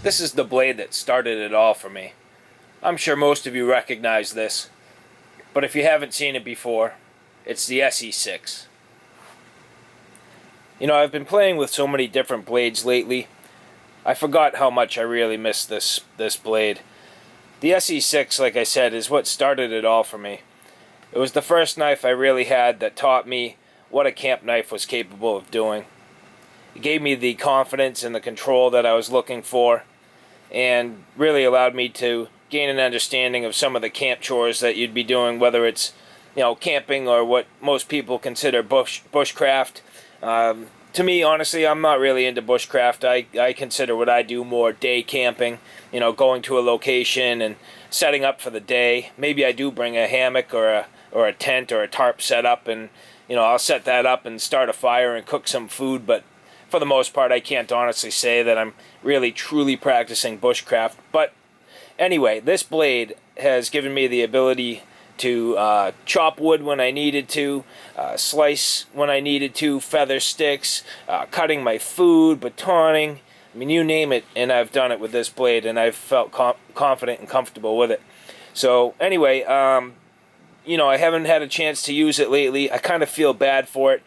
This is the blade that started it all for me. I'm sure most of you recognize this, but if you haven't seen it before, it's the SE6. You know, I've been playing with so many different blades lately, I forgot how much I really miss this blade. The SE6, like I said, is what started it all for me. It was the first knife I really had that taught me what a camp knife was capable of doing. It gave me the confidence and the control that I was looking for, and really allowed me to gain an understanding of some of the camp chores that you'd be doing, whether it's, you know, camping or what most people consider bushcraft. To me, honestly, I'm not really into bushcraft. I consider what I do more day camping, you know, going to a location and setting up for the day. Maybe I do bring a hammock or a tent or a tarp set up, and, you know, I'll set that up and start a fire and cook some food, but for the most part, I can't honestly say that I'm really truly practicing bushcraft. But anyway, this blade has given me the ability to chop wood when I needed to, slice when I needed to, feather sticks, cutting my food, batoning. I mean, you name it, and I've done it with this blade, and I've felt confident and comfortable with it. So anyway, you know, I haven't had a chance to use it lately. I kind of feel bad for it.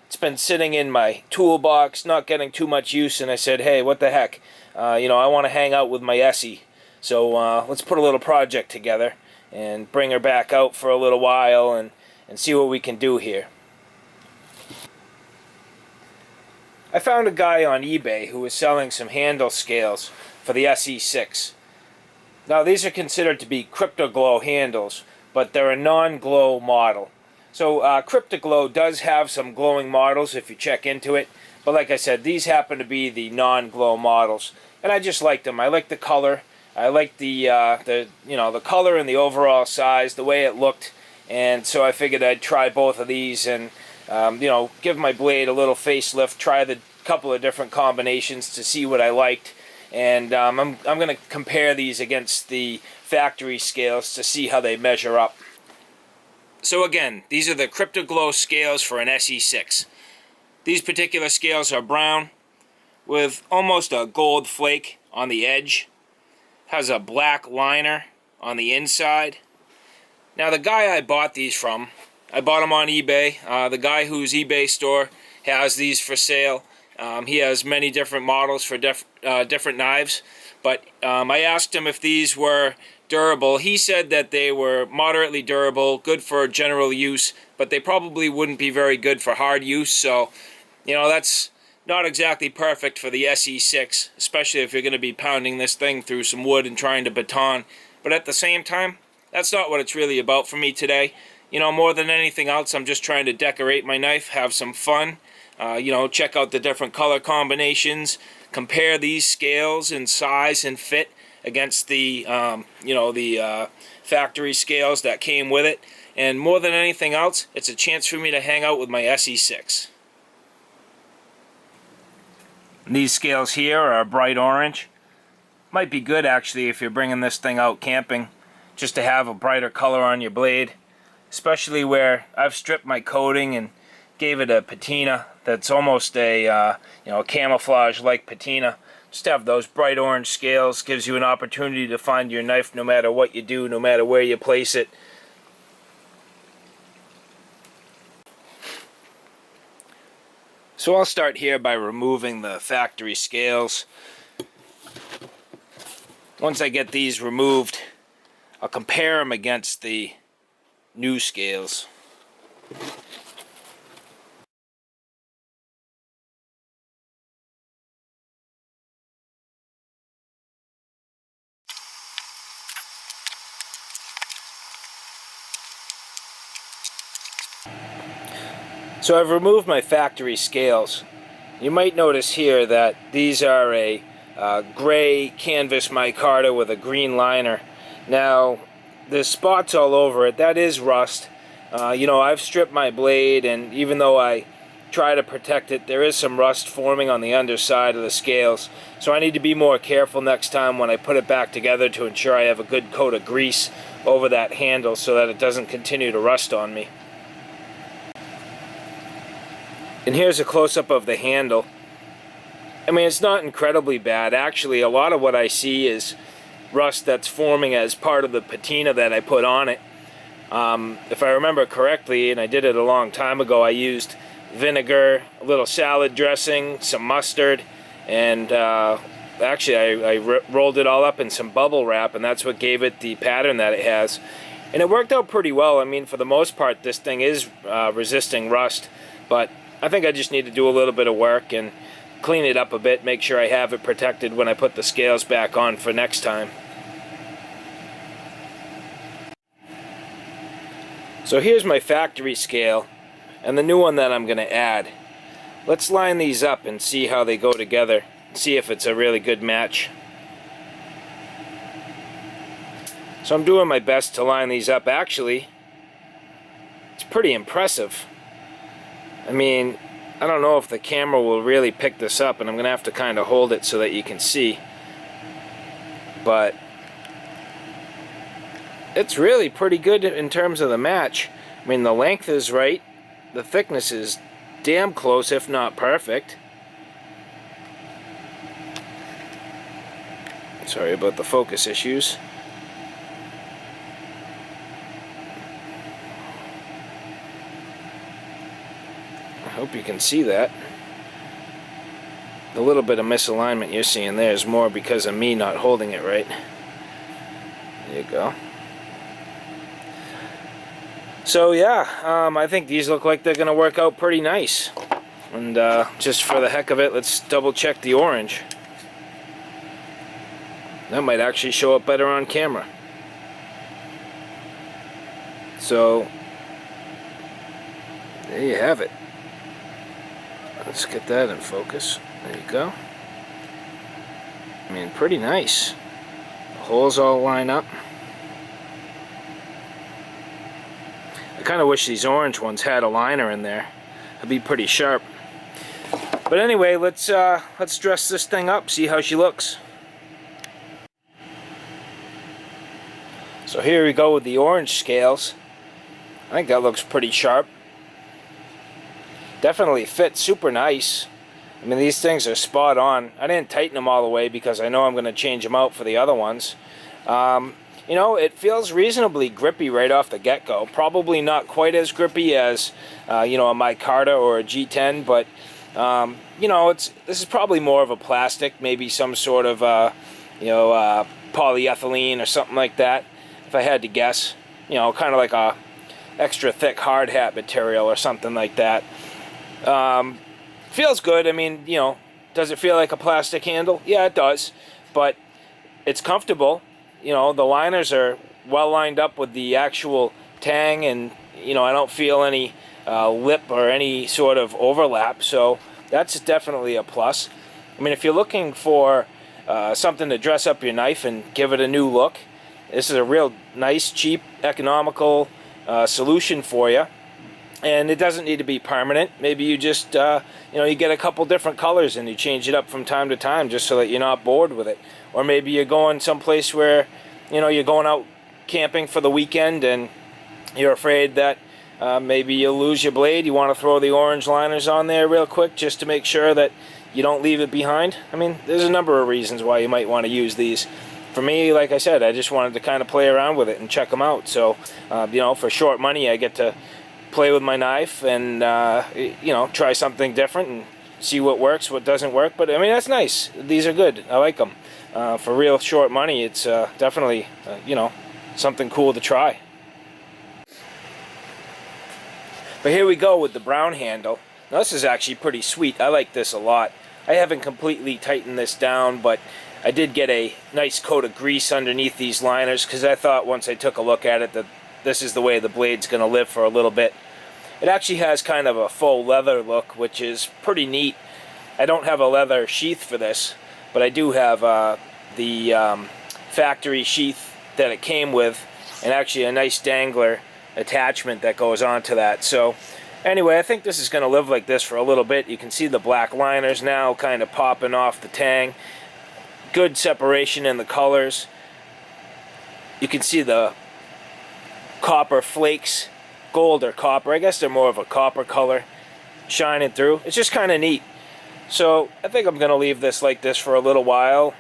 It's been sitting in my toolbox, not getting too much use, and I said, hey, what the heck? You know, I want to hang out with my ESEE. So let's put a little project together and bring her back out for a little while and see what we can do here. I found a guy on eBay who was selling some handle scales for the SE6. Now, these are considered to be Kryptoglow handles, but they're a non-glow model. So Kryptoglow does have some glowing models if you check into it, but like I said, these happen to be the non-glow models, and I just liked them. I like the color. I like the you know, the color and the overall size, the way it looked, and so I figured I'd try both of these and you know, give my blade a little facelift, try the couple of different combinations to see what I liked, and I'm going to compare these against the factory scales to see how they measure up. So again, these are the Kryptoglow scales for an SE6. These particular scales are brown with almost a gold flake on the edge. Has a black liner on the inside. Now, the guy I bought these from, I bought them on eBay. The guy whose eBay store has these for sale. He has many different models for different knives, but I asked him if these were durable. He said that they were moderately durable, good for general use, but they probably wouldn't be very good for hard use. So, you know, that's not exactly perfect for the SE6, especially if you're going to be pounding this thing through some wood and trying to baton. But at the same time, that's not what it's really about for me today. You know, more than anything else, I'm just trying to decorate my knife, have some fun, you know, check out the different color combinations, compare these scales in size and fit against the, you know, the factory scales that came with it. And more than anything else, it's a chance for me to hang out with my SE6. These scales here are bright orange. Might be good actually if you're bringing this thing out camping, just to have a brighter color on your blade, especially where I've stripped my coating and gave it a patina that's almost a you know, a camouflage-like patina. Just have those bright orange scales gives you an opportunity to find your knife no matter what you do, no matter where you place it. So I'll start here by removing the factory scales. Once I get these removed, I'll compare them against the new scales. So I've removed my factory scales. You might notice here that these are a gray canvas micarta with a green liner. Now, there's spots all over it. That is rust. You know, I've stripped my blade, and even though I try to protect it, there is some rust forming on the underside of the scales. So I need to be more careful next time when I put it back together to ensure I have a good coat of grease over that handle so that it doesn't continue to rust on me. And here's a close-up of the handle. I mean, it's not incredibly bad. Actually, a lot of what I see is rust that's forming as part of the patina that I put on it. If I remember correctly, and I did it a long time ago, I used vinegar, a little salad dressing, some mustard, and actually I rolled it all up in some bubble wrap, and that's what gave it the pattern that it has. And it worked out pretty well. I mean, for the most part, this thing is resisting rust, but I think I just need to do a little bit of work and clean it up a bit, make sure I have it protected when I put the scales back on for next time. So here's my factory scale and the new one that I'm going to add. Let's line these up and see how they go together, see if it's a really good match. So I'm doing my best to line these up. Actually, it's pretty impressive. I mean, I don't know if the camera will really pick this up, and I'm going to have to kind of hold it so that you can see. But it's really pretty good in terms of the match. I mean, the length is right. The thickness is damn close, if not perfect. Sorry about the focus issues. I hope you can see that. The little bit of misalignment you're seeing there is more because of me not holding it right. There you go. So yeah, I think these look like they're going to work out pretty nice. And just for the heck of it, let's double check the orange. That might actually show up better on camera. So there you have it. Let's get that in focus. There you go. I mean, pretty nice. The holes all line up. I kind of wish these orange ones had a liner in there. It'd be pretty sharp. But anyway, let's dress this thing up, see how she looks. So here we go with the orange scales. I think that looks pretty sharp. Definitely fits super nice. I mean, these things are spot on. I didn't tighten them all the way because I know I'm going to change them out for the other ones. You know, it feels reasonably grippy right off the get-go. Probably not quite as grippy as, you know, a micarta or a G10, but, you know, this is probably more of a plastic, maybe some sort of, you know, polyethylene or something like that, if I had to guess. You know, kind of like a extra thick hard hat material or something like that. Feels good. I mean, you know, does it feel like a plastic handle? Yeah, it does, but it's comfortable. You know, the liners are well lined up with the actual tang, and you know, I don't feel any lip or any sort of overlap, so that's definitely a plus. I mean, if you're looking for something to dress up your knife and give it a new look, this is a real nice, cheap, economical solution for you. And it doesn't need to be permanent. Maybe you just, you know, you get a couple different colors and you change it up from time to time just so that you're not bored with it. Or maybe you're going someplace where, you know, you're going out camping for the weekend and you're afraid that maybe you'll lose your blade. You want to throw the orange liners on there real quick just to make sure that you don't leave it behind. I mean, there's a number of reasons why you might want to use these. For me, like I said, I just wanted to kind of play around with it and check them out. So, you know, for short money, I get to play with my knife and you know, try something different and see what works, what doesn't work. But I mean, that's nice. These are good. I like them. For real short money, it's definitely you know, something cool to try. But here we go with the brown handle. Now this is actually pretty sweet. I like this a lot. I haven't completely tightened this down, but I did get a nice coat of grease underneath these liners because I thought once I took a look at it that this is the way the blade's going to live for a little bit. It actually has kind of a faux leather look, which is pretty neat. I don't have a leather sheath for this, but I do have the factory sheath that it came with, and actually a nice dangler attachment that goes onto that. So anyway, I think this is going to live like this for a little bit. You can see the black liners now kind of popping off the tang. Good separation in the colors. You can see the copper flakes, gold or copper, I guess they're more of a copper color, shining through. It's just kind of neat. So I think I'm going to leave this like this for a little while.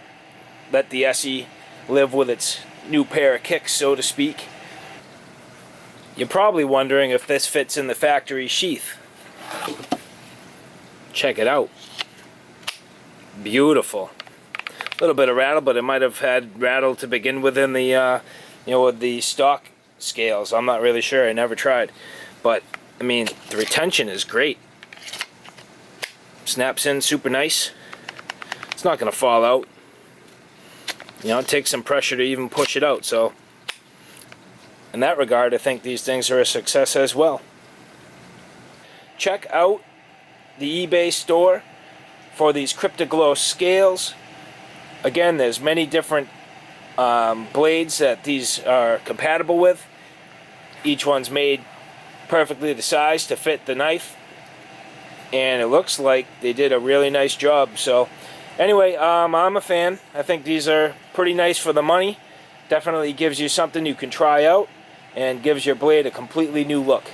Let the ESEE live with its new pair of kicks, so to speak. You're probably wondering if this fits in the factory sheath. Check it out. Beautiful. A little bit of rattle, but it might have had rattle to begin with in the, with the stock scales. I'm not really sure. I never tried. But, I mean, the retention is great. Snaps in super nice. It's not going to fall out. It takes some pressure to even push it out. So, in that regard, I think these things are a success as well. Check out the eBay store for these Kryptoglow scales. Again, there's many different blades that these are compatible with. Each one's made perfectly the size to fit the knife, and it looks like they did a really nice job. So anyway, I'm a fan. I think these are pretty nice for the money. Definitely gives you something you can try out and gives your blade a completely new look.